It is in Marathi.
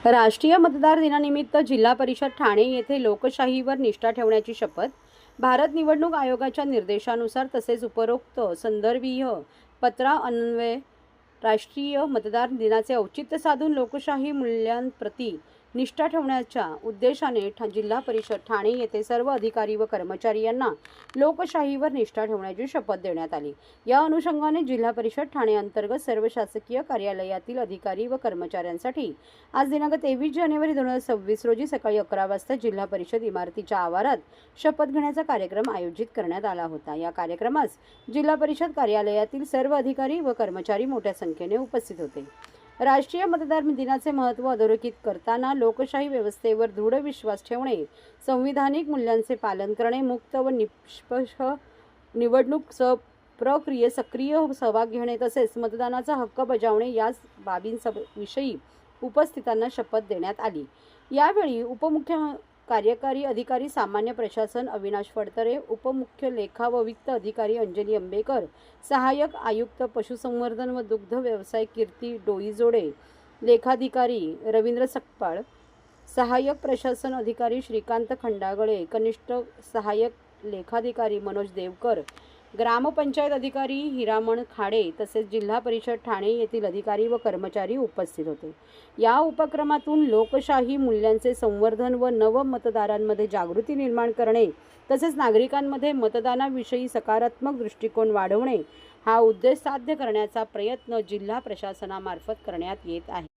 राष्ट्रीय मतदार दिनानिमित्त जिल्हा परिषद ठाणे येथे लोकशाहीवर निष्ठा ठेवण्याची शपथ. भारत निवडणूक आयोगाच्या निर्देशानुसार तसेच उपरोक्त संदर्भीय पत्रान्वये राष्ट्रीय मतदार दिनाचे औचित्य साधून लोकशाही मूल्यांप्रती निष्ठा ठेवण्याच्या उद्देशाने जिल्हा परिषद ठाणे येथे सर्व अधिकारी व कर्मचारी यांना लोकशाहीवर निष्ठा ठेवण्याची शपथ देण्यात आली. या अनुषंगाने जिल्हा परिषद ठाणे अंतर्गत सर्व शासकीय कार्यालयातील अधिकारी व कर्मचाऱ्यांसाठी आज दिनांक 23 जानेवारी 2026 रोजी सकाळी 11 वाजता जिल्हा परिषद इमारतीच्या आवारात शपथ घेण्याचा कार्यक्रम आयोजित करण्यात आला होता. या कार्यक्रमास जिल्हा परिषद कार्यालयातील सर्व अधिकारी व कर्मचारी मोठ्या संख्येने उपस्थित होते. राष्ट्रीय मतदार दिनाचे महत्त्व अधोरेखित करताना लोकशाही व्यवस्थेवर दृढ विश्वास ठेवणे, संविधानिक मूल्यांचे पालन करणे, मुक्त व निष्पक्ष निवडणूक प्रक्रियेत सक्रिय सहभाग घेणे तसेच मतदानाचा हक्क बजावणे या बाबींविषयी उपस्थितांना शपथ देण्यात आली. यावेळी उपमुख्य कार्यकारी अधिकारी सामान्य प्रशासन अविनाश फडतरे, उपमुख्य लेखा व वित्त अधिकारी अंजली अंबेकर, सहाय्यक आयुक्त पशुसंवर्धन व दुग्ध व्यवसाय कीर्ती डोईजोडे, लेखाधिकारी रवींद्र सकपाळ, सहाय्यक प्रशासन अधिकारी श्रीकांत खंडागळे, कनिष्ठ सहाय्यक लेखाधिकारी मनोज देवकर, ग्रामपंचायत अधिकारी हिरामण खाडे तसेच जिल्हा परिषद ठाणे येथील अधिकारी व कर्मचारी उपस्थित होते. या उपक्रमातून लोकशाही मूल्यांचे संवर्धन व नव मतदारांमध्ये जागृती निर्माण करणे तसेच नागरिकांमध्ये मतदानाविषयी सकारात्मक दृष्टिकोन वाढवणे हा उद्देश साध्य करण्याचा प्रयत्न जिल्हा प्रशासनामार्फत करण्यात येत आहे.